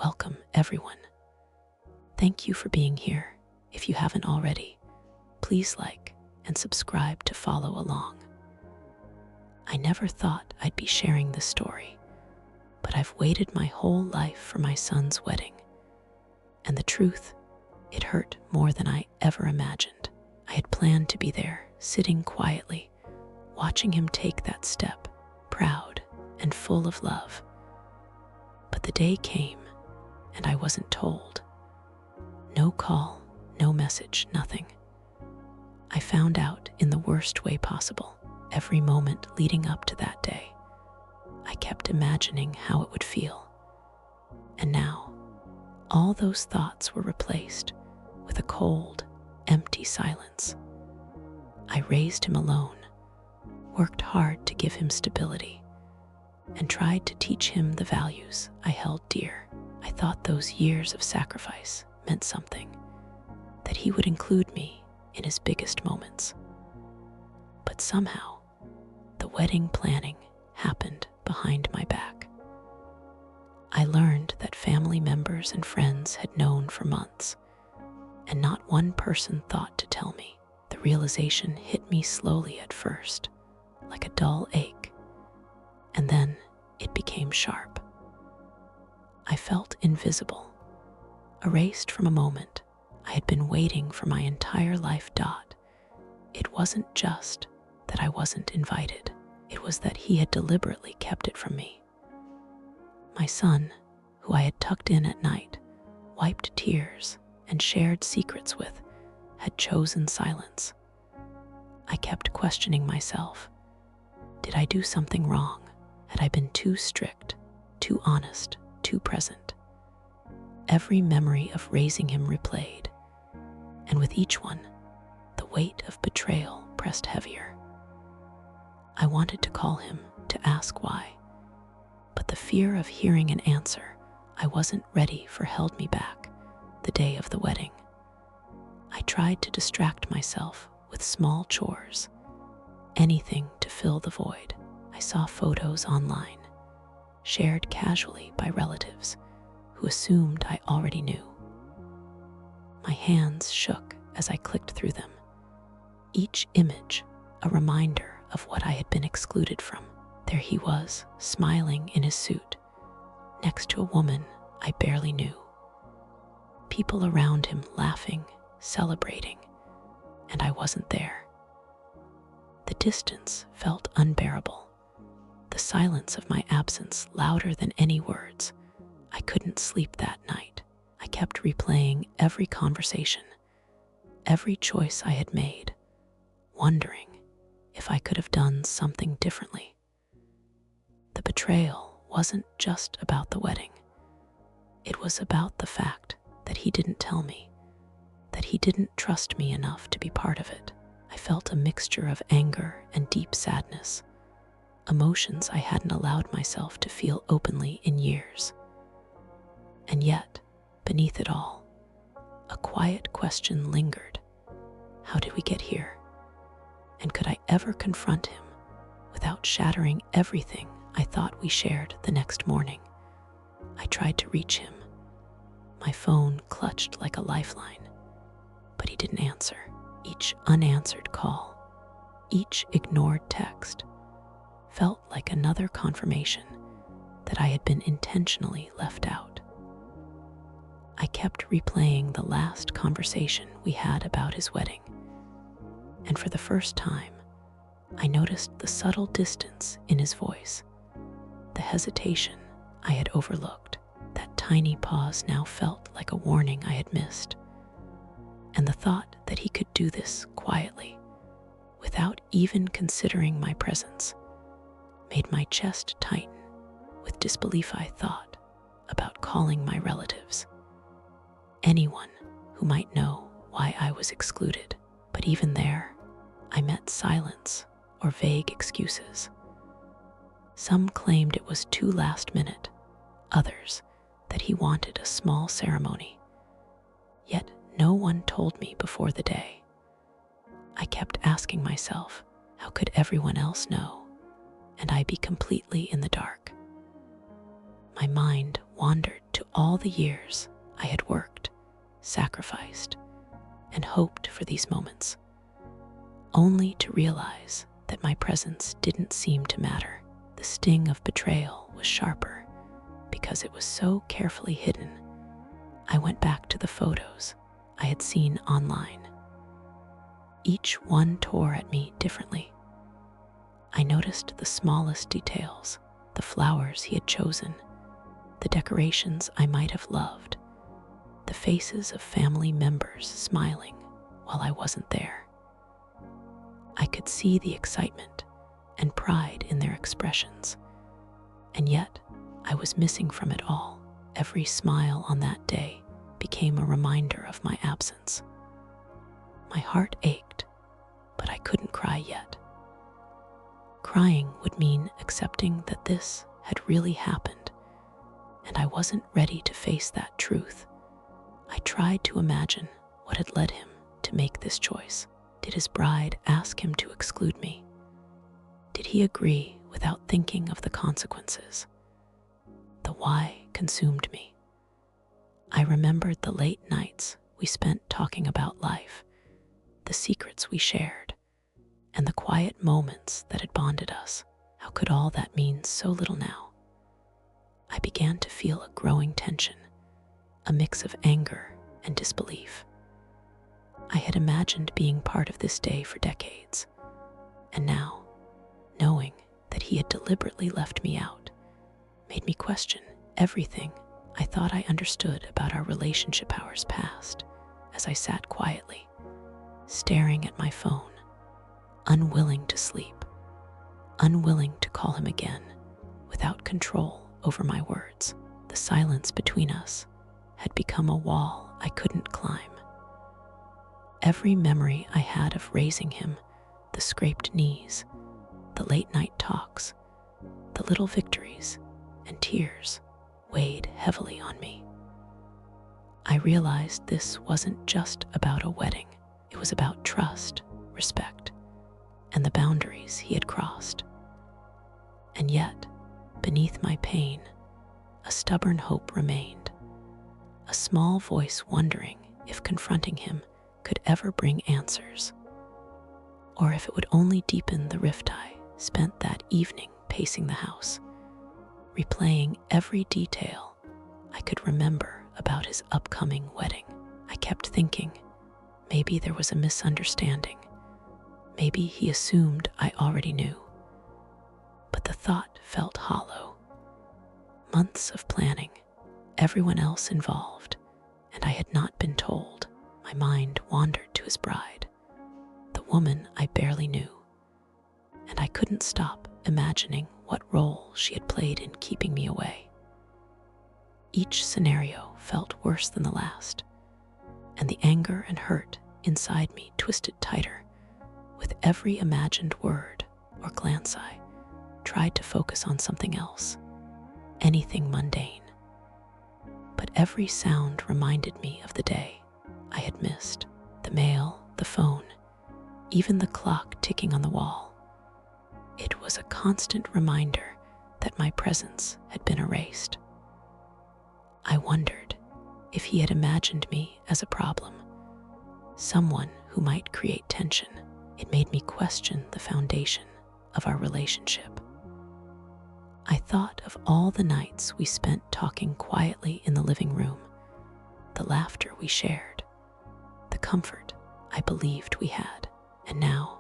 Welcome, everyone. Thank you for being here. If you haven't already, please like and subscribe to follow along. I never thought I'd be sharing this story, but I've waited my whole life for my son's wedding. And the truth, it hurt more than I ever imagined. I had planned to be there, sitting quietly, watching him take that step, proud and full of love. But the day came, and I wasn't told. No call, no message, nothing. I found out in the worst way possible. Every moment leading up to that day, I kept imagining how it would feel. And now, all those thoughts were replaced with a cold, empty silence. I raised him alone, worked hard to give him stability, and tried to teach him the values I held dear. I thought those years of sacrifice meant something, that he would include me in his biggest moments. But somehow, the wedding planning happened behind my back. I learned that family members and friends had known for months, and not one person thought to tell me. The realization hit me slowly at first, like a dull ache, and then it became sharp. I felt invisible, erased from a moment I had been waiting for my entire life. It wasn't just that I wasn't invited, it was that he had deliberately kept it from me. My son, who I had tucked in at night, wiped tears, and shared secrets with, had chosen silence. I kept questioning myself. Did I do something wrong? Had I been too strict, too honest, too present? Every memory of raising him replayed, and with each one, the weight of betrayal pressed heavier. I wanted to call him to ask why, but the fear of hearing an answer I wasn't ready for held me back. The day of the wedding, I tried to distract myself with small chores, anything to fill the void. I saw photos online, shared casually by relatives who assumed I already knew. My hands shook as I clicked through them, each image a reminder of what I had been excluded from. There he was, smiling in his suit, next to a woman I barely knew. People around him laughing, celebrating, and I wasn't there. The distance felt unbearable, the silence of my absence louder than any words. I couldn't sleep that night. I kept replaying every conversation, every choice I had made, wondering if I could have done something differently. The betrayal wasn't just about the wedding. It was about the fact that he didn't tell me, that he didn't trust me enough to be part of it. I felt a mixture of anger and deep sadness, emotions I hadn't allowed myself to feel openly in years. And yet, beneath it all, a quiet question lingered. How did we get here? And could I ever confront him without shattering everything I thought we shared the next morning? I tried to reach him, my phone clutched like a lifeline, but he didn't answer. Each unanswered call, each ignored text, felt like another confirmation that I had been intentionally left out. I kept replaying the last conversation we had about his wedding, and for the first time, I noticed the subtle distance in his voice, the hesitation I had overlooked. That tiny pause now felt like a warning I had missed, and the thought that he could do this quietly, without even considering my presence, made my chest tighten. With disbelief I thought about calling my relatives, anyone who might know why I was excluded. But even there, I met silence or vague excuses. Some claimed it was too last minute, others that he wanted a small ceremony. Yet no one told me before the day. I kept asking myself, how could everyone else know, and I be completely in the dark? My mind wandered to all the years I had worked, sacrificed, and hoped for these moments, only to realize that my presence didn't seem to matter. The sting of betrayal was sharper because it was so carefully hidden. I went back to the photos I had seen online. Each one tore at me differently. I noticed the smallest details, the flowers he had chosen, the decorations I might have loved, the faces of family members smiling while I wasn't there. I could see the excitement and pride in their expressions, and yet I was missing from it all. Every smile on that day became a reminder of my absence. My heart ached, but I couldn't cry yet. Crying would mean accepting that this had really happened, and I wasn't ready to face that truth. I tried to imagine what had led him to make this choice. Did his bride ask him to exclude me? Did he agree without thinking of the consequences? The why consumed me. I remembered the late nights we spent talking about life, the secrets we shared, and the quiet moments that had bonded us. How could all that mean so little now? I began to feel a growing tension, a mix of anger and disbelief. I had imagined being part of this day for decades, and now, knowing that he had deliberately left me out, made me question everything I thought I understood about our relationship hours past. As I sat quietly, staring at my phone, unwilling to sleep, unwilling to call him again, without control over my words. The silence between us had become a wall I couldn't climb. Every memory I had of raising him, the scraped knees, the late night talks, the little victories and tears, weighed heavily on me. I realized this wasn't just about a wedding. It was about trust, respect, and the boundaries he had crossed. And yet, beneath my pain, a stubborn hope remained, a small voice wondering if confronting him could ever bring answers, or if it would only deepen the rift I spent that evening pacing the house, replaying every detail I could remember about his upcoming wedding. I kept thinking, maybe there was a misunderstanding. Maybe he assumed I already knew. But the thought felt hollow. Months of planning, everyone else involved, and I had not been told. My mind wandered to his bride, the woman I barely knew, and I couldn't stop imagining what role she had played in keeping me away. Each scenario felt worse than the last, and the anger and hurt inside me twisted tighter. With every imagined word or glance, I tried to focus on something else, anything mundane. But every sound reminded me of the day I had missed, the mail, the phone, even the clock ticking on the wall. It was a constant reminder that my presence had been erased. I wondered if he had imagined me as a problem, someone who might create tension. It made me question the foundation of our relationship. I thought of all the nights we spent talking quietly in the living room, the laughter we shared, the comfort I believed we had, and now,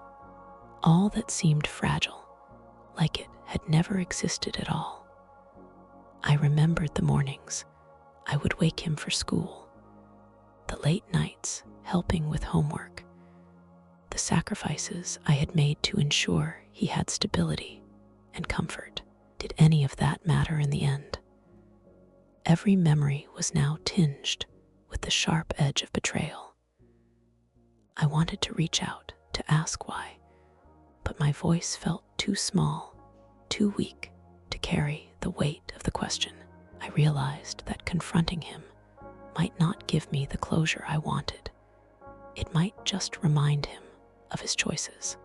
all that seemed fragile, like it had never existed at all. I remembered the mornings I would wake him for school, the late nights helping with homework, the sacrifices I had made to ensure he had stability and comfort. Did any of that matter in the end? Every memory was now tinged with the sharp edge of betrayal. I wanted to reach out to ask why, but my voice felt too small, too weak to carry the weight of the question. I realized that confronting him might not give me the closure I wanted. It might just remind him of his choices.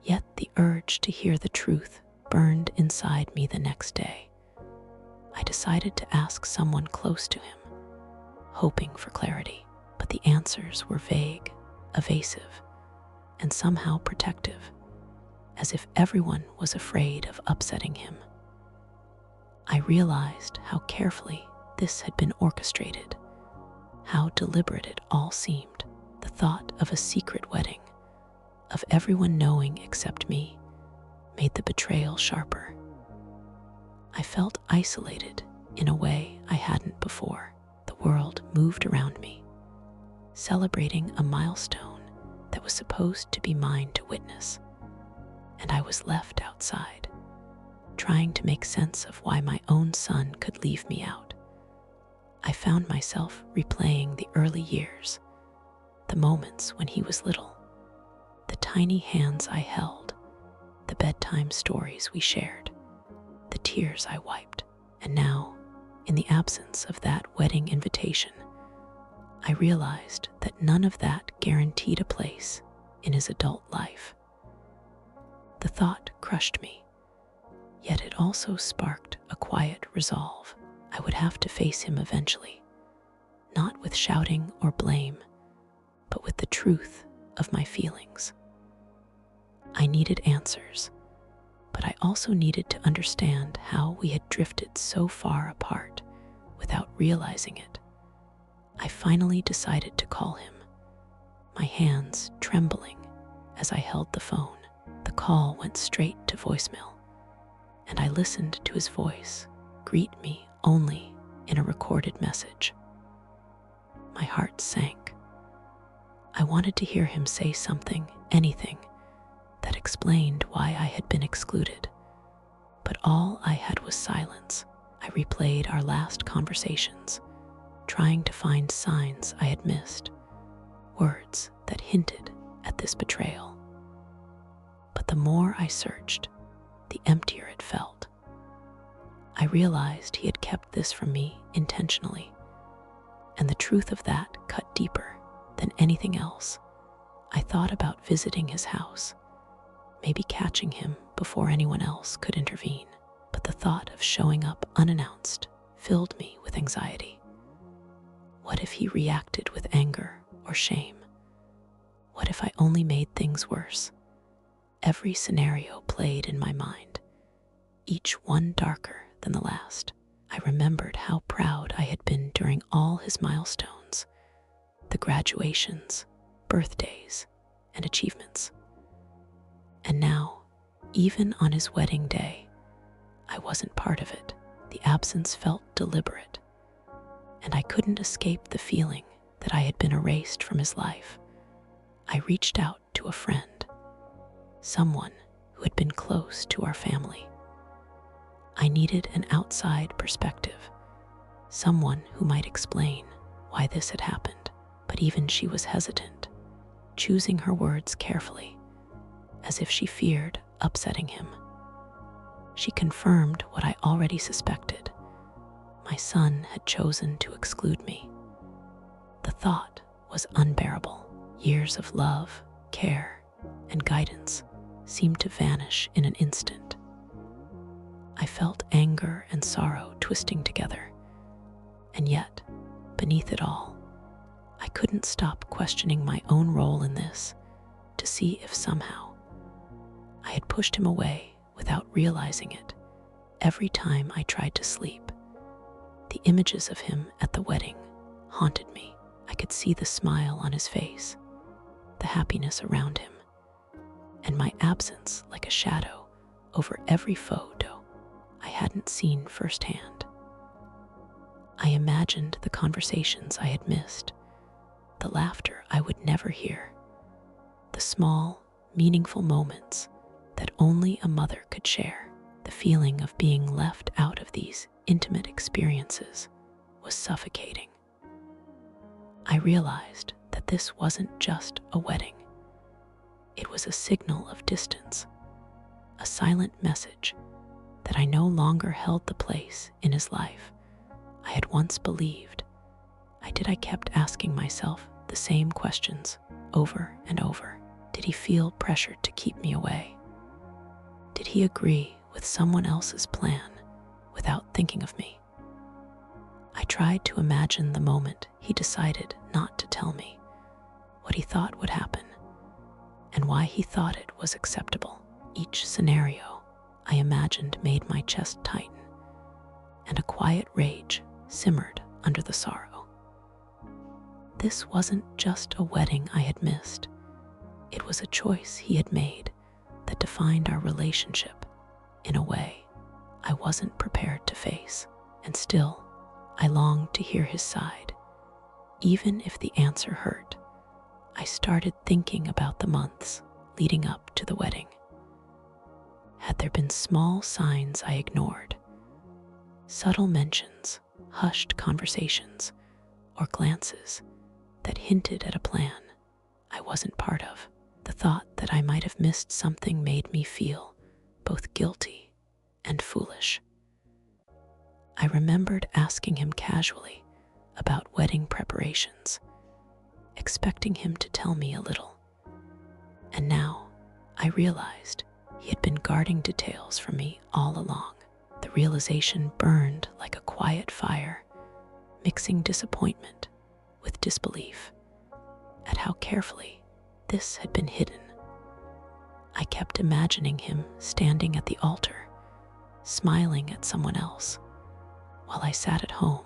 Yet the urge to hear the truth burned inside me the next day. I decided to ask someone close to him, hoping for clarity, but the answers were vague, evasive, and somehow protective, as if everyone was afraid of upsetting him. I realized how carefully this had been orchestrated, how deliberate it all seemed. The thought of a secret wedding, of everyone knowing except me, made the betrayal sharper. I felt isolated in a way I hadn't before. The world moved around me, celebrating a milestone that was supposed to be mine to witness, and I was left outside, trying to make sense of why my own son could leave me out. I found myself replaying the early years, the moments when he was little, the tiny hands I held, the bedtime stories we shared, the tears I wiped. And now, in the absence of that wedding invitation, I realized that none of that guaranteed a place in his adult life. The thought crushed me, yet it also sparked a quiet resolve. I would have to face him eventually, not with shouting or blame, but with the truth of my feelings. I needed answers, but I also needed to understand how we had drifted so far apart without realizing it. I finally decided to call him, my hands trembling as I held the phone. The call went straight to voicemail, and I listened to his voice greet me only in a recorded message. My heart sank. I wanted to hear him say something, anything, that explained why I had been excluded, but all I had was silence. I replayed our last conversations, trying to find signs I had missed, words that hinted at this betrayal. But the more I searched, the emptier it felt. I realized he had kept this from me intentionally, and the truth of that cut deeper than anything else. I thought about visiting his house, maybe catching him before anyone else could intervene, but the thought of showing up unannounced filled me with anxiety. What if he reacted with anger or shame? What if I only made things worse? Every scenario played in my mind, each one darker than the last. I remembered how proud I had been during all his milestones, the graduations, birthdays, and achievements. And now, even on his wedding day, I wasn't part of it. The absence felt deliberate, and I couldn't escape the feeling that I had been erased from his life. I reached out to a friend, someone who had been close to our family. I needed an outside perspective, someone who might explain why this had happened. But even she was hesitant, choosing her words carefully, as if she feared upsetting him. She confirmed what I already suspected. My son had chosen to exclude me. The thought was unbearable. Years of love, care, and guidance seemed to vanish in an instant. I felt anger and sorrow twisting together, and yet, beneath it all, I couldn't stop questioning my own role in this, to see if somehow I had pushed him away without realizing it. Every time I tried to sleep, the images of him at the wedding haunted me. I could see the smile on his face, the happiness around him, and my absence like a shadow over every photo I hadn't seen firsthand. I imagined the conversations I had missed, the laughter I would never hear, the small, meaningful moments that only a mother could share. The feeling of being left out of these intimate experiences was suffocating. I realized that this wasn't just a wedding. It was a signal of distance, a silent message that I no longer held the place in his life I had once believed. I kept asking myself the same questions over and over. Did he feel pressured to keep me away? Did he agree with someone else's plan without thinking of me? I tried to imagine the moment he decided not to tell me, what he thought would happen, and why he thought it was acceptable. Each scenario I imagined made my chest tighten, and a quiet rage simmered under the sorrow. This wasn't just a wedding I had missed. It was a choice he had made that defined our relationship in a way I wasn't prepared to face. And still, I longed to hear his side. Even if the answer hurt, I started thinking about the months leading up to the wedding. Had there been small signs I ignored, subtle mentions, hushed conversations, or glances that hinted at a plan I wasn't part of? The thought that I might have missed something made me feel both guilty and foolish. I remembered asking him casually about wedding preparations, expecting him to tell me a little. And now I realized he had been guarding details from me all along. The realization burned like a quiet fire, mixing disappointment with disbelief at how carefully this had been hidden. I kept imagining him standing at the altar, smiling at someone else, while I sat at home,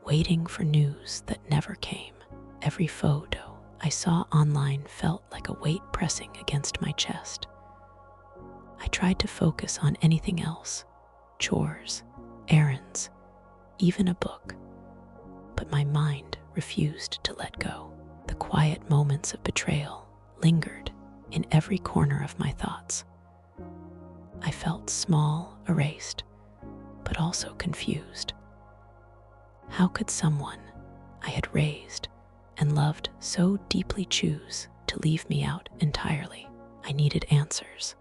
waiting for news that never came. Every photo I saw online felt like a weight pressing against my chest. I tried to focus on anything else, chores, errands, even a book, but my mind refused to let go. The quiet moments of betrayal lingered in every corner of my thoughts. I felt small, erased, but also confused. How could someone I had raised and loved so deeply choose to leave me out entirely? I needed answers,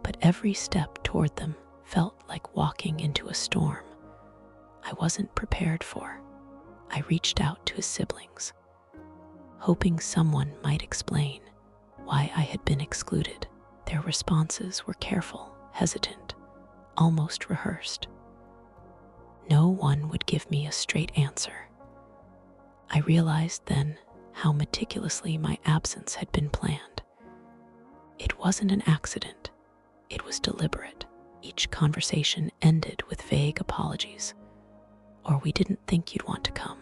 but every step toward them felt like walking into a storm I wasn't prepared for. I reached out to his siblings, hoping someone might explain why I had been excluded. Their responses were careful, hesitant, almost rehearsed. No one would give me a straight answer. I realized then how meticulously my absence had been planned. It wasn't an accident, it was deliberate. Each conversation ended with vague apologies, or "we didn't think you'd want to come."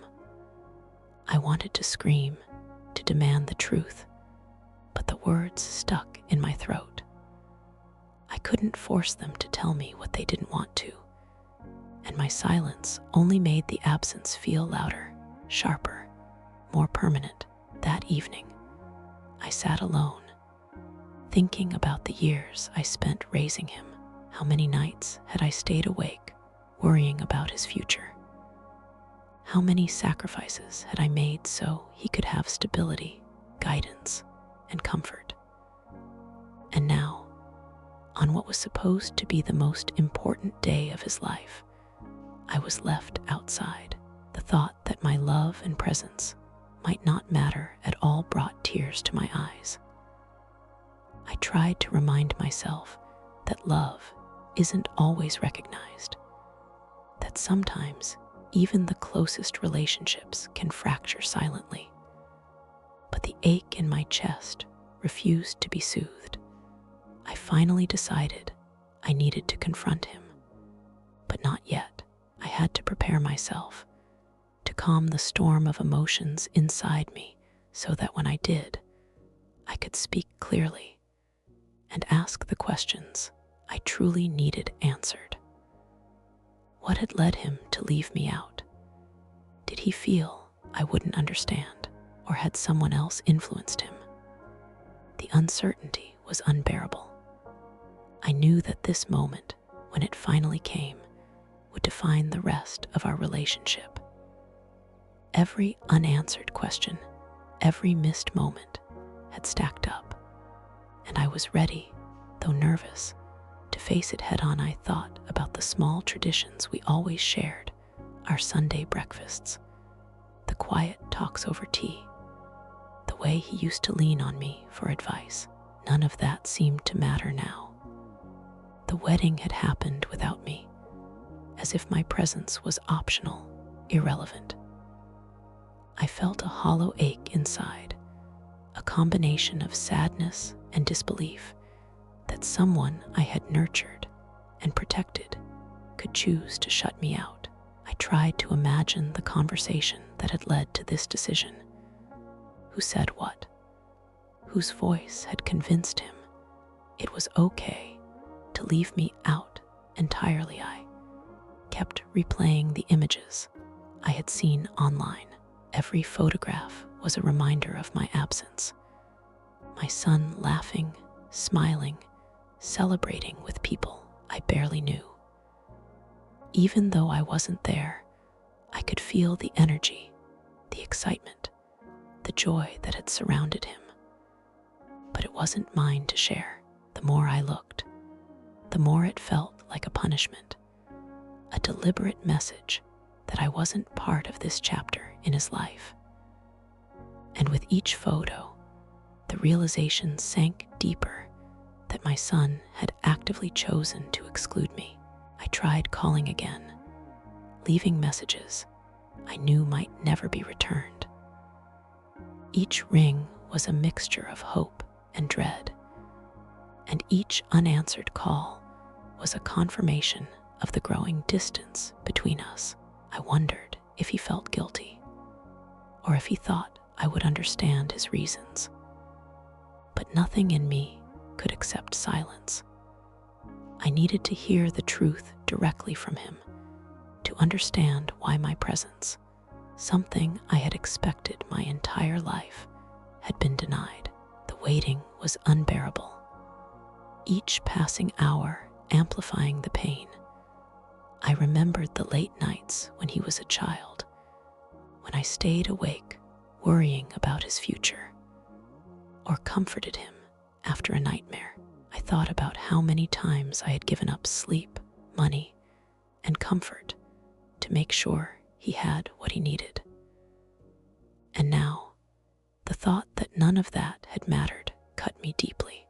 I wanted to scream, to demand the truth, but the words stuck in my throat. I couldn't force them to tell me what they didn't want to, and my silence only made the absence feel louder, sharper, more permanent. That evening, I sat alone, thinking about the years I spent raising him. How many nights had I stayed awake, worrying about his future? How many sacrifices had I made so he could have stability, guidance, and comfort? And now, on what was supposed to be the most important day of his life, I was left outside. The thought that my love and presence might not matter at all brought tears to my eyes. I tried to remind myself that love isn't always recognized, that sometimes even the closest relationships can fracture silently. But the ache in my chest refused to be soothed. I finally decided I needed to confront him, but not yet. I had to prepare myself to calm the storm of emotions inside me so that when I did, I could speak clearly and ask the questions I truly needed answered. What had led him to leave me out? Did he feel I wouldn't understand, or had someone else influenced him? The uncertainty was unbearable. I knew that this moment, when it finally came, would define the rest of our relationship. Every unanswered question, every missed moment had stacked up, and I was ready, though nervous, to face it head on. I thought about the small traditions we always shared, our Sunday breakfasts, the quiet talks over tea, the way he used to lean on me for advice. None of that seemed to matter now. The wedding had happened without me, as if my presence was optional irrelevant. I felt a hollow ache inside, a combination of sadness and disbelief that someone I had nurtured and protected could choose to shut me out. I tried to imagine the conversation that had led to this decision. Who said what? Whose voice had convinced him it was okay to leave me out entirely? I kept replaying the images I had seen online. Every photograph was a reminder of my absence. My son laughing, smiling, celebrating with people I barely knew. Even though I wasn't there, I could feel the energy, the excitement, the joy that had surrounded him. But it wasn't mine to share. The more I looked, the more it felt like a punishment, a deliberate message that I wasn't part of this chapter in his life. And with each photo, the realization sank deeper that my son had actively chosen to exclude me. I tried calling again, leaving messages I knew might never be returned. Each ring was a mixture of hope and dread, and each unanswered call was a confirmation of the growing distance between us. I wondered if he felt guilty, or if he thought I would understand his reasons. But nothing in me could accept silence. I needed to hear the truth directly from him, to understand why my presence, something I had expected my entire life, had been denied. The waiting was unbearable, each passing hour amplifying the pain. I remembered the late nights when he was a child, when I stayed awake worrying about his future, or comforted him after a nightmare. I thought about how many times I had given up sleep, money, and comfort to make sure he had what he needed. And now, the thought that none of that had mattered cut me deeply.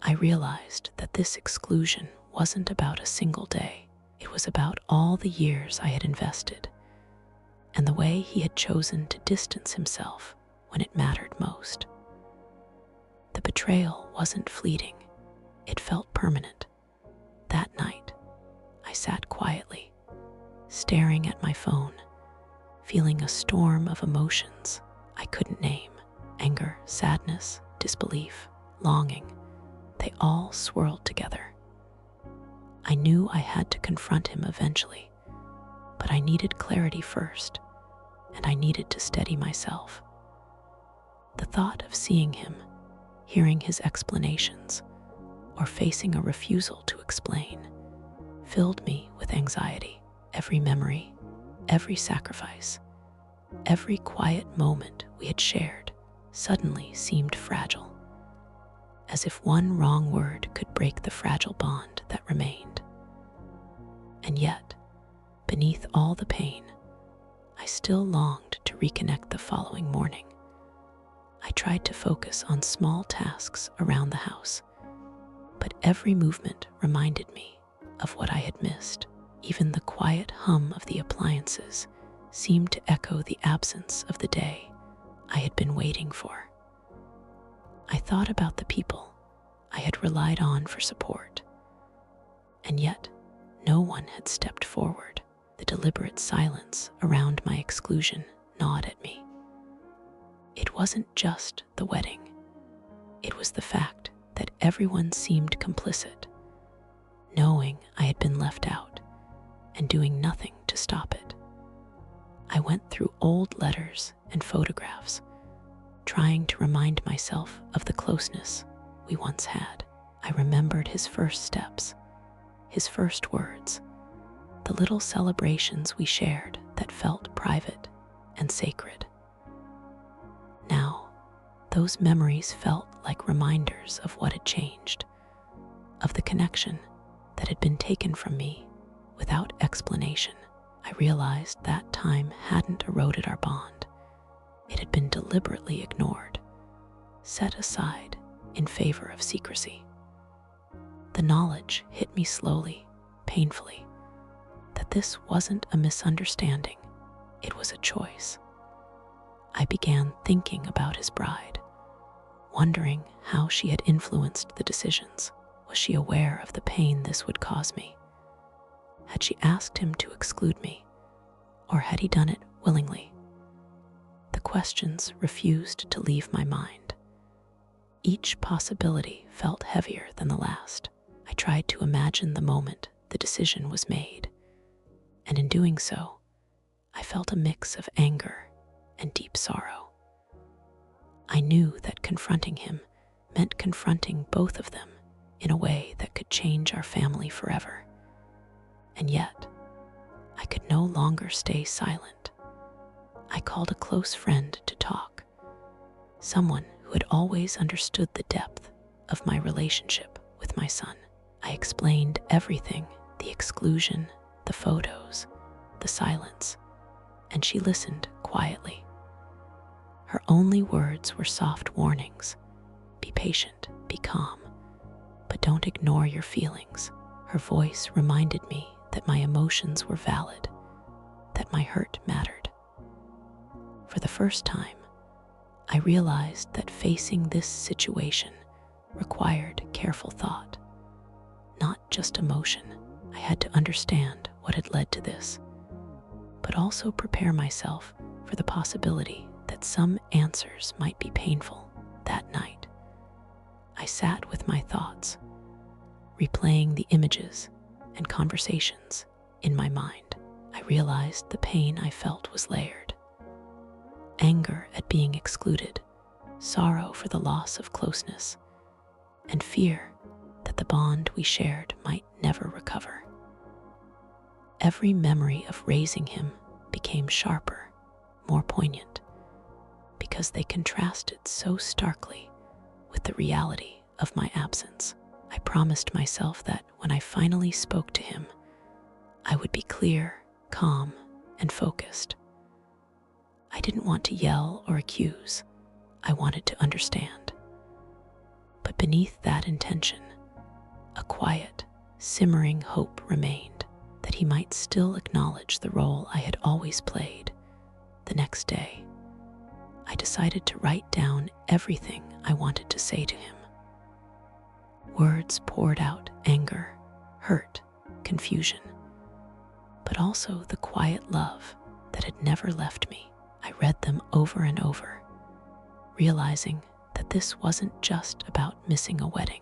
I realized that this exclusion wasn't about a single day. It was about all the years I had invested, and the way he had chosen to distance himself when it mattered most. The betrayal wasn't fleeting, it felt permanent. That night, I sat quietly, staring at my phone, feeling a storm of emotions I couldn't name. Anger, sadness, disbelief, longing, they all swirled together. I knew I had to confront him eventually, but I needed clarity first, and I needed to steady myself. The thought of seeing him, hearing his explanations, or facing a refusal to explain, filled me with anxiety. Every memory, every sacrifice, every quiet moment we had shared suddenly seemed fragile, as if one wrong word could break the fragile bond that remained. And yet, beneath all the pain, I still longed to reconnect the following morning. I tried to focus on small tasks around the house, but every movement reminded me of what I had missed. Even the quiet hum of the appliances seemed to echo the absence of the day I had been waiting for. I thought about the people I had relied on for support, and yet no one had stepped forward. The deliberate silence around my exclusion gnawed at me. It wasn't just the wedding. It was the fact that everyone seemed complicit, knowing I had been left out and doing nothing to stop it. I went through old letters and photographs, trying to remind myself of the closeness we once had. I remembered his first steps, his first words, the little celebrations we shared that felt private and sacred. Now, those memories felt like reminders of what had changed, of the connection that had been taken from me without explanation. I realized that time hadn't eroded our bond. It had been deliberately ignored, set aside in favor of secrecy. The knowledge hit me slowly, painfully, that that this wasn't a misunderstanding, it was a choice. I began thinking about his bride, wondering how she had influenced the decisions. Was she aware of the pain this would cause me? Had she asked him to exclude me, or had he done it willingly? The questions refused to leave my mind. Each possibility felt heavier than the last. I tried to imagine the moment the decision was made, and in doing so, I felt a mix of anger and deep sorrow. I knew that confronting him meant confronting both of them in a way that could change our family forever. And yet, I could no longer stay silent. I called a close friend to talk, someone who had always understood the depth of my relationship with my son. I explained everything, the exclusion, the photos, the silence, and she listened quietly. Her only words were soft warnings. Be patient, be calm, but don't ignore your feelings. Her voice reminded me that my emotions were valid, that my hurt mattered. For the first time, I realized that facing this situation required careful thought, not just emotion. I had to understand what had led to this, but also prepare myself for the possibility that some answers might be painful. That night, I sat with my thoughts, replaying the images and conversations in my mind. I realized the pain I felt was layered. Anger at being excluded, sorrow for the loss of closeness, and fear that the bond we shared might never recover. Every memory of raising him became sharper, more poignant, because they contrasted so starkly with the reality of my absence. I promised myself that when I finally spoke to him, I would be clear, calm, and focused. I didn't want to yell or accuse. I wanted to understand. But beneath that intention, a quiet, simmering hope remained that he might still acknowledge the role I had always played. The next day, I decided to write down everything I wanted to say to him. Words poured out anger, hurt, confusion, but also the quiet love that had never left me. I read them over and over, realizing that this wasn't just about missing a wedding.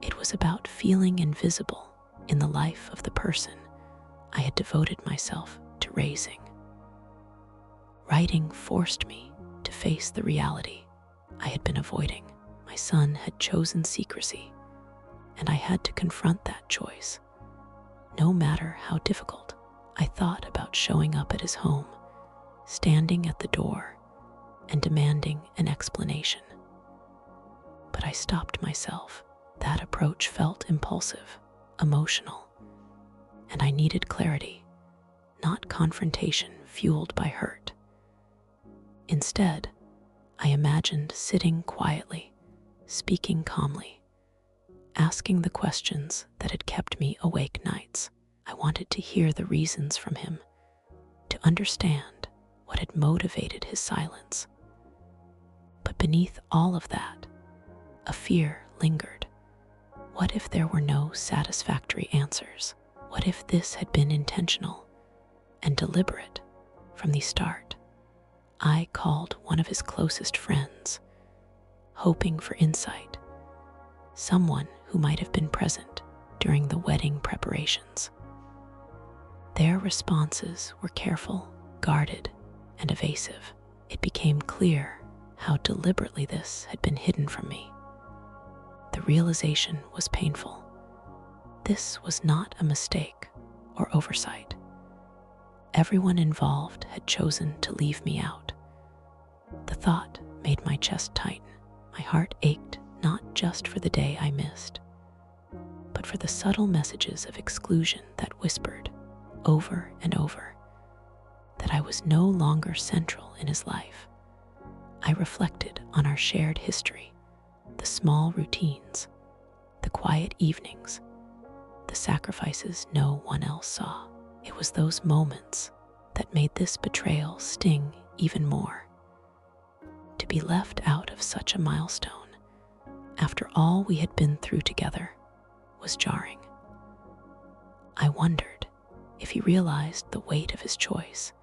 It was about feeling invisible in the life of the person I had devoted myself to raising. Writing forced me to face the reality I had been avoiding. My son had chosen secrecy, and I had to confront that choice. No matter how difficult, I thought about showing up at his home, standing at the door, and demanding an explanation. But I stopped myself. That approach felt impulsive, emotional, and I needed clarity, not confrontation fueled by hurt. Instead, I imagined sitting quietly, speaking calmly, asking the questions that had kept me awake nights. I wanted to hear the reasons from him, to understand what had motivated his silence. But beneath all of that, a fear lingered. What if there were no satisfactory answers? What if this had been intentional and deliberate from the start? I called one of his closest friends, hoping for insight, someone who might have been present during the wedding preparations. Their responses were careful, guarded, and evasive. It became clear how deliberately this had been hidden from me. The realization was painful. This was not a mistake or oversight. Everyone involved had chosen to leave me out. The thought made my chest tighten. My heart ached not just for the day I missed, but for the subtle messages of exclusion that whispered, over and over, that I was no longer central in his life. I reflected on our shared history, the small routines, the quiet evenings, the sacrifices no one else saw. It was those moments that made this betrayal sting even more. To be left out of such a milestone, after all we had been through together, was jarring. I wondered if he realized the weight of his choice,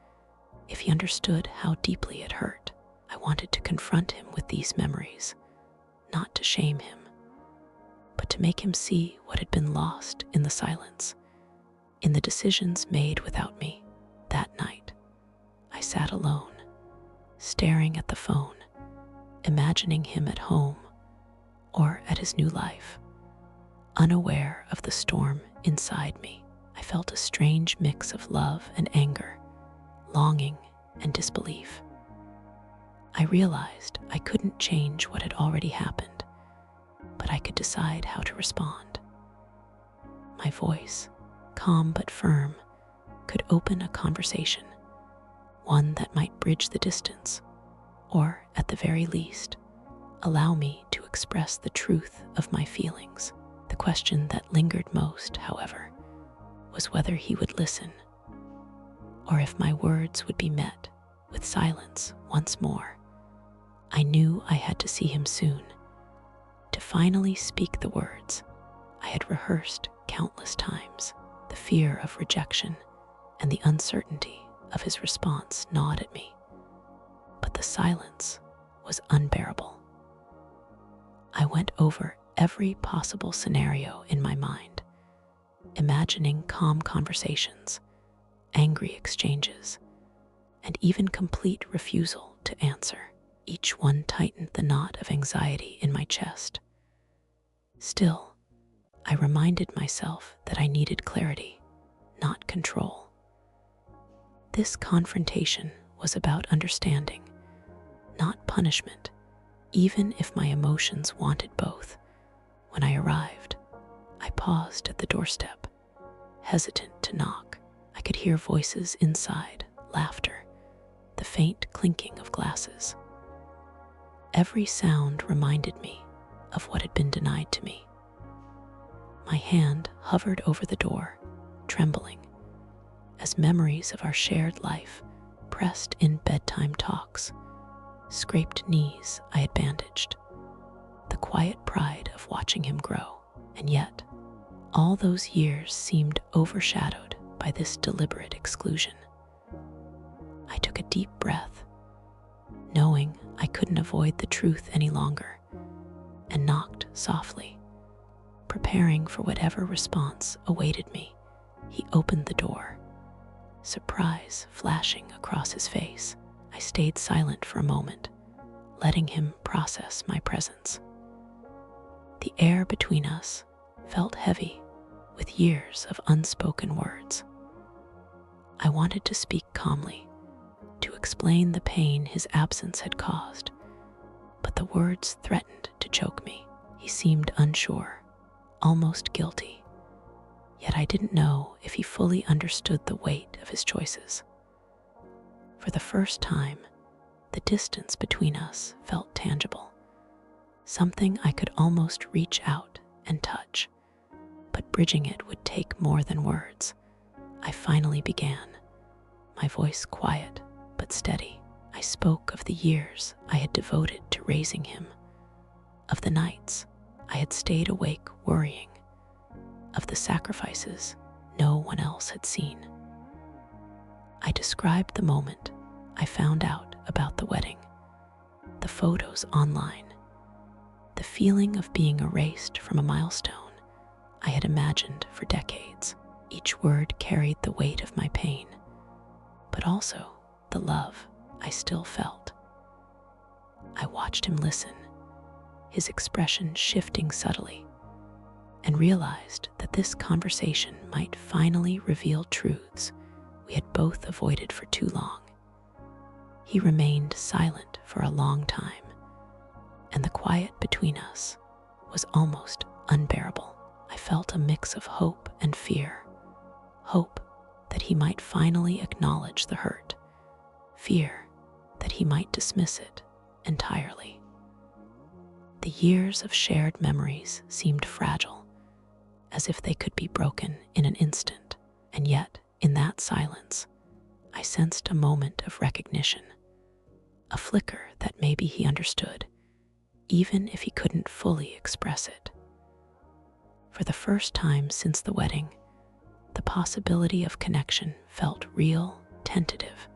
if he understood how deeply it hurt. I wanted to confront him with these memories, not to shame him, but to make him see what had been lost in the silence, in the decisions made without me. That night, I sat alone, staring at the phone, imagining him at home or at his new life. Unaware of the storm inside me, I felt a strange mix of love and anger, longing and disbelief. I realized I couldn't change what had already happened, but I could decide how to respond. My voice, calm but firm, could open a conversation, one that might bridge the distance, or, at the very least, allow me to express the truth of my feelings. The question that lingered most, however, was whether he would listen, or if my words would be met with silence once more. I knew I had to see him soon, to finally speak the words I had rehearsed countless times. The fear of rejection and the uncertainty of his response gnawed at me, but the silence was unbearable. I went over every possible scenario in my mind, imagining calm conversations, angry exchanges, and even complete refusal to answer. Each one tightened the knot of anxiety in my chest. Still, I reminded myself that I needed clarity, not control. This confrontation was about understanding, not punishment, even if my emotions wanted both. When I arrived, I paused at the doorstep, hesitant to knock. I could hear voices inside, laughter, the faint clinking of glasses. Every sound reminded me of what had been denied to me. My hand hovered over the door, trembling, as memories of our shared life pressed in bedtime talks, scraped knees I had bandaged, the quiet pride of watching him grow. And yet, all those years seemed overshadowed by this deliberate exclusion. I took a deep breath, knowing I couldn't avoid the truth any longer, and knocked softly, preparing for whatever response awaited me. He opened the door, surprise flashing across his face. I stayed silent for a moment, letting him process my presence. The air between us felt heavy with years of unspoken words. I wanted to speak calmly, to explain the pain his absence had caused, but the words threatened to choke me. He seemed unsure, almost guilty, yet I didn't know if he fully understood the weight of his choices. For the first time, the distance between us felt tangible, something I could almost reach out and touch, but bridging it would take more than words. I finally began, my voice quiet but steady. I spoke of the years I had devoted to raising him, of the nights I had stayed awake worrying, of the sacrifices no one else had seen. I described the moment I found out about the wedding, the photos online, the feeling of being erased from a milestone I had imagined for decades. Each word carried the weight of my pain, but also the love I still felt. I watched him listen, his expression shifting subtly, and realized that this conversation might finally reveal truths we had both avoided for too long. He remained silent for a long time, and the quiet between us was almost unbearable. I felt a mix of hope and fear. Hope that he might finally acknowledge the hurt, fear that he might dismiss it entirely. The years of shared memories seemed fragile, as if they could be broken in an instant. And yet, in that silence, I sensed a moment of recognition, a flicker that maybe he understood, even if he couldn't fully express it. For the first time since the wedding, the possibility of connection felt real, tentative,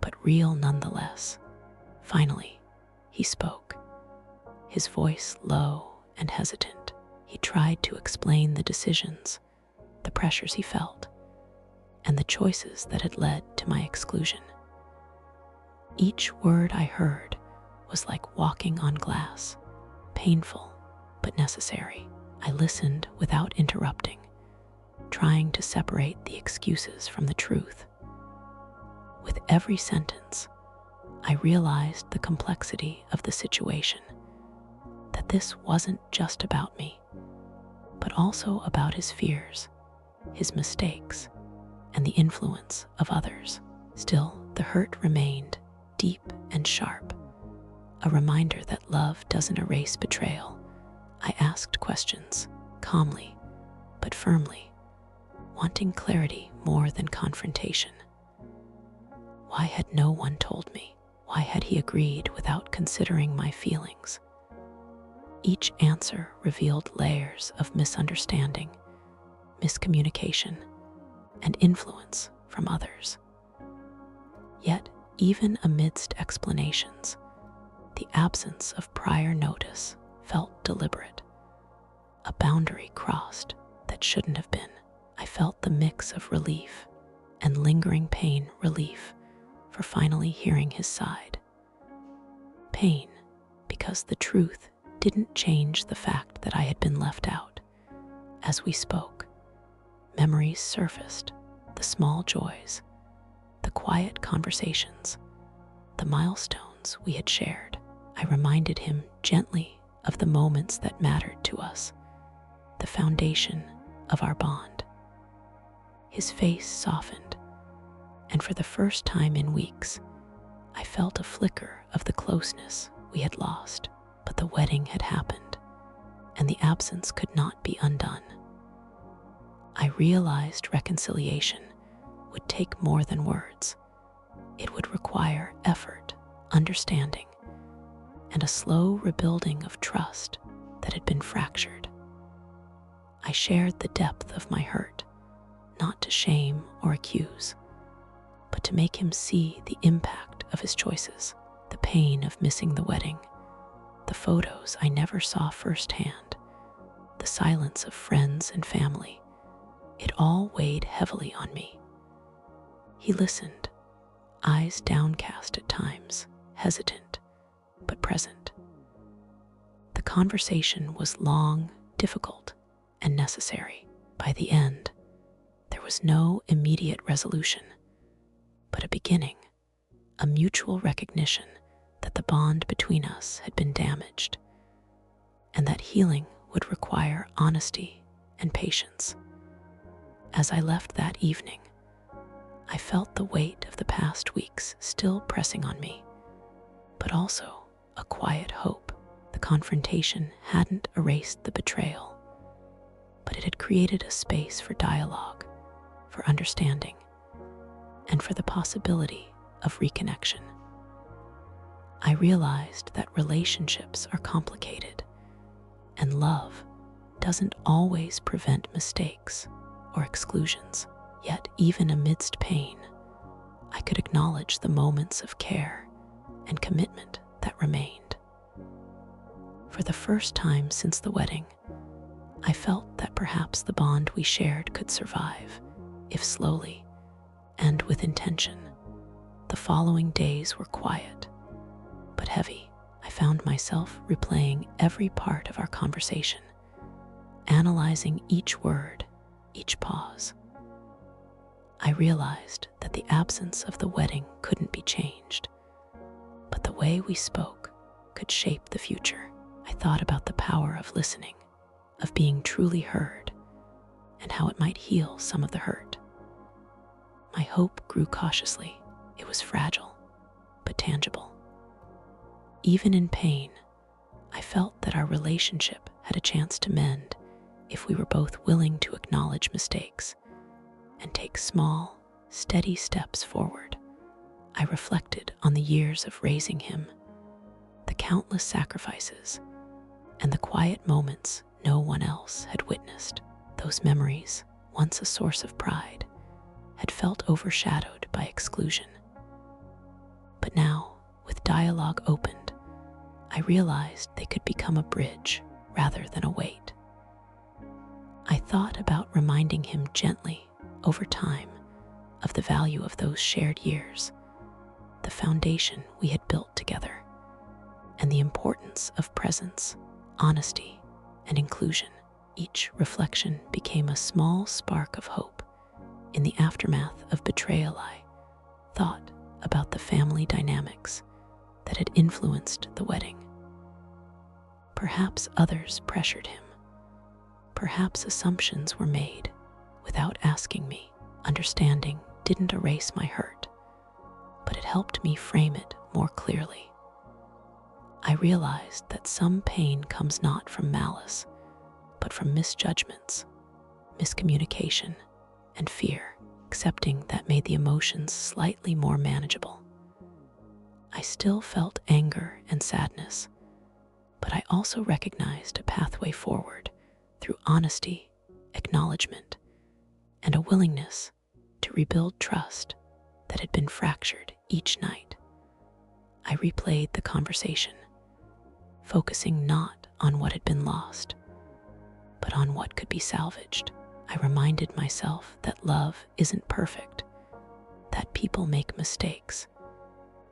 but real nonetheless. Finally, he spoke, his voice low and hesitant. He tried to explain the decisions, the pressures he felt, and the choices that had led to my exclusion. Each word I heard was like walking on glass, painful but necessary. I listened without interrupting, trying to separate the excuses from the truth. With every sentence, I realized the complexity of the situation, that this wasn't just about me, but also about his fears, his mistakes, and the influence of others. Still, the hurt remained deep and sharp, a reminder that love doesn't erase betrayal. I asked questions, calmly but firmly, wanting clarity more than confrontation. Why had no one told me? Why had he agreed without considering my feelings? Each answer revealed layers of misunderstanding, miscommunication, and influence from others. Yet, even amidst explanations, the absence of prior notice felt deliberate. A boundary crossed that shouldn't have been. I felt the mix of relief and lingering pain. Relief for finally hearing his side. Pain because the truth didn't change the fact that I had been left out. As we spoke, memories surfaced, the small joys, the quiet conversations, the milestones we had shared. I reminded him gently of the moments that mattered to us, the foundation of our bond. His face softened, and for the first time in weeks, I felt a flicker of the closeness we had lost. But the wedding had happened, and the absence could not be undone. I realized reconciliation would take more than words. It would require effort, understanding, and a slow rebuilding of trust that had been fractured. I shared the depth of my hurt, not to shame or accuse, but to make him see the impact of his choices, the pain of missing the wedding, the photos I never saw firsthand, the silence of friends and family. It all weighed heavily on me. He listened, eyes downcast at times, hesitant, but present. The conversation was long, difficult, and necessary. By the end, there was no immediate resolution, but a beginning, a mutual recognition that the bond between us had been damaged, and that healing would require honesty and patience. As I left that evening, I felt the weight of the past weeks still pressing on me, but also a quiet hope. The confrontation hadn't erased the betrayal, but it had created a space for dialogue, for understanding, and for the possibility of reconnection. I realized that relationships are complicated, and love doesn't always prevent mistakes or exclusions. Yet, even amidst pain, I could acknowledge the moments of care and commitment that remained. For the first time since the wedding, I felt that perhaps the bond we shared could survive, if slowly and with intention. The following days were quiet, but heavy. I found myself replaying every part of our conversation, analyzing each word, each pause. I realized that the absence of the wedding couldn't be changed, but the way we spoke could shape the future. I thought about the power of listening, of being truly heard, and how it might heal some of the hurt. My hope grew cautiously. It was fragile, but tangible. Even in pain, I felt that our relationship had a chance to mend if we were both willing to acknowledge mistakes and take small, steady steps forward. I reflected on the years of raising him, the countless sacrifices, and the quiet moments no one else had witnessed. Those memories, once a source of pride, had felt overshadowed by exclusion. But now, with dialogue opened, I realized they could become a bridge rather than a weight. I thought about reminding him gently, over time, of the value of those shared years, the foundation we had built together, and the importance of presence, honesty, and inclusion. Each reflection became a small spark of hope. In the aftermath of betrayal, I thought about the family dynamics that had influenced the wedding. Perhaps others pressured him. Perhaps assumptions were made without asking me. Understanding didn't erase my hurt, but it helped me frame it more clearly. I realized that some pain comes not from malice, but from misjudgments, miscommunication, and fear. Accepting that made the emotions slightly more manageable. I still felt anger and sadness, but I also recognized a pathway forward through honesty, acknowledgement, and a willingness to rebuild trust that had been fractured each night. I replayed the conversation, focusing not on what had been lost, but on what could be salvaged. I reminded myself that love isn't perfect, that people make mistakes,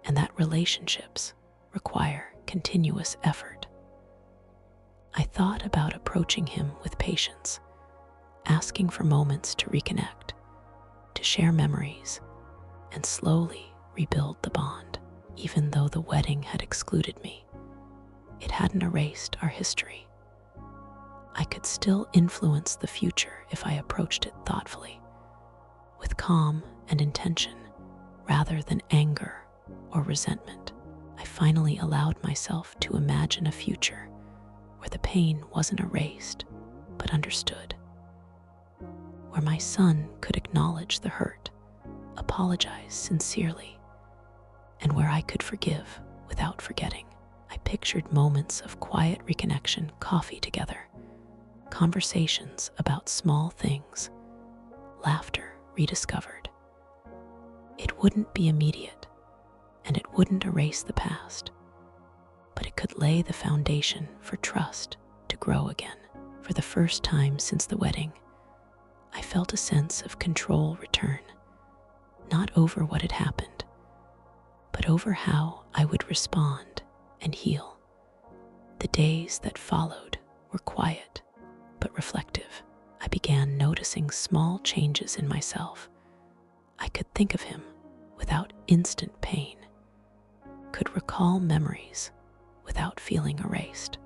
and that relationships require continuous effort. I thought about approaching him with patience, asking for moments to reconnect, to share memories, and slowly rebuild the bond. Even though the wedding had excluded me, it hadn't erased our history. I could still influence the future if I approached it thoughtfully, with calm and intention, rather than anger or resentment. I finally allowed myself to imagine a future where the pain wasn't erased, but understood, where my son could acknowledge the hurt, apologize sincerely, and where I could forgive without forgetting. I pictured moments of quiet reconnection, coffee together, conversations about small things, laughter rediscovered. It wouldn't be immediate, and it wouldn't erase the past, but it could lay the foundation for trust to grow again. For the first time since the wedding, I felt a sense of control return, not over what had happened, but over how I would respond and heal. The days that followed were quiet, but reflective. I began noticing small changes in myself. I could think of him without instant pain, could recall memories without feeling erased.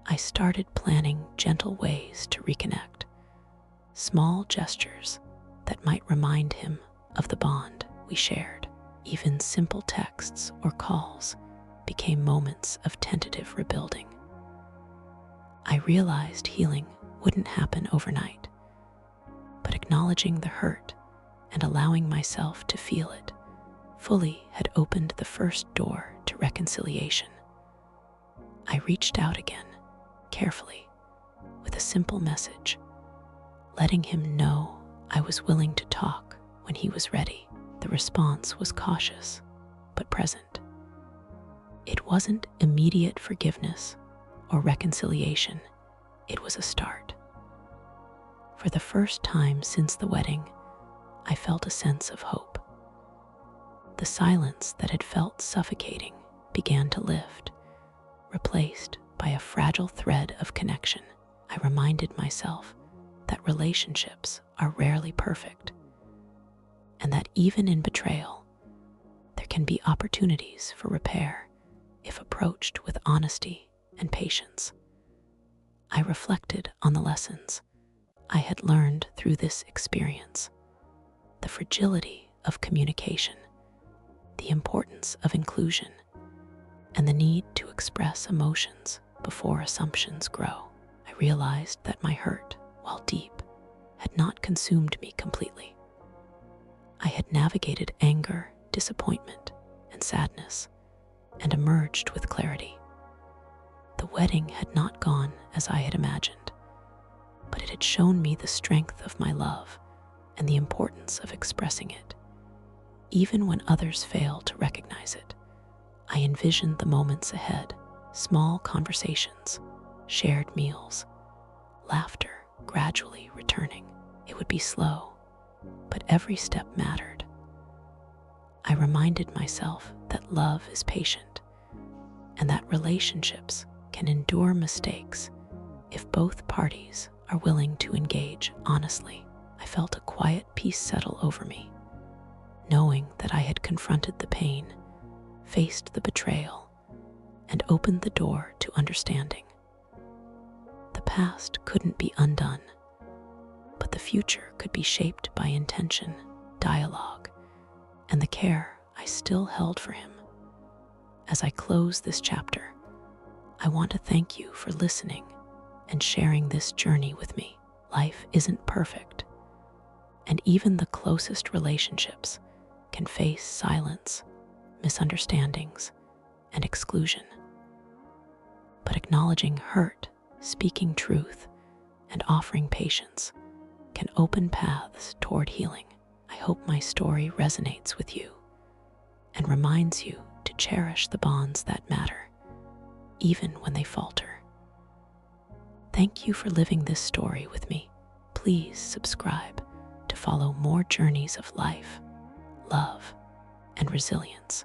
I started planning gentle ways to reconnect, small gestures that might remind him of the bond we shared. Even simple texts or calls became moments of tentative rebuilding. I realized healing wouldn't happen overnight, but acknowledging the hurt and allowing myself to feel it fully had opened the first door to reconciliation. I reached out again, carefully, with a simple message, letting him know I was willing to talk when he was ready. The response was cautious, but present. It wasn't immediate forgiveness or reconciliation, it was a start. For the first time since the wedding, I felt a sense of hope. The silence that had felt suffocating began to lift, replaced by a fragile thread of connection. I reminded myself that relationships are rarely perfect, and that even in betrayal, there can be opportunities for repair if approached with honesty and patience. I reflected on the lessons I had learned through this experience, the fragility of communication, the importance of inclusion, and the need to express emotions before assumptions grow. I realized that my hurt, while deep, had not consumed me completely. I had navigated anger, disappointment, and sadness, and emerged with clarity. The wedding had not gone as I had imagined, but it had shown me the strength of my love and the importance of expressing it. Even when others fail to recognize it, I envisioned the moments ahead, small conversations, shared meals, laughter gradually returning. It would be slow, but every step mattered. I reminded myself that love is patient and that relationships can endure mistakes if both parties are willing to engage honestly. I felt a quiet peace settle over me, knowing that I had confronted the pain, faced the betrayal, and opened the door to understanding. The past couldn't be undone, but the future could be shaped by intention, dialogue, and the care I still held for him. As I close this chapter, I want to thank you for listening and sharing this journey with me. Life isn't perfect, and even the closest relationships can face silence, misunderstandings, and exclusion. But acknowledging hurt, speaking truth, and offering patience can open paths toward healing. I hope my story resonates with you and reminds you to cherish the bonds that matter, even when they falter. Thank you for living this story with me. Please subscribe to follow more journeys of life, love, and resilience.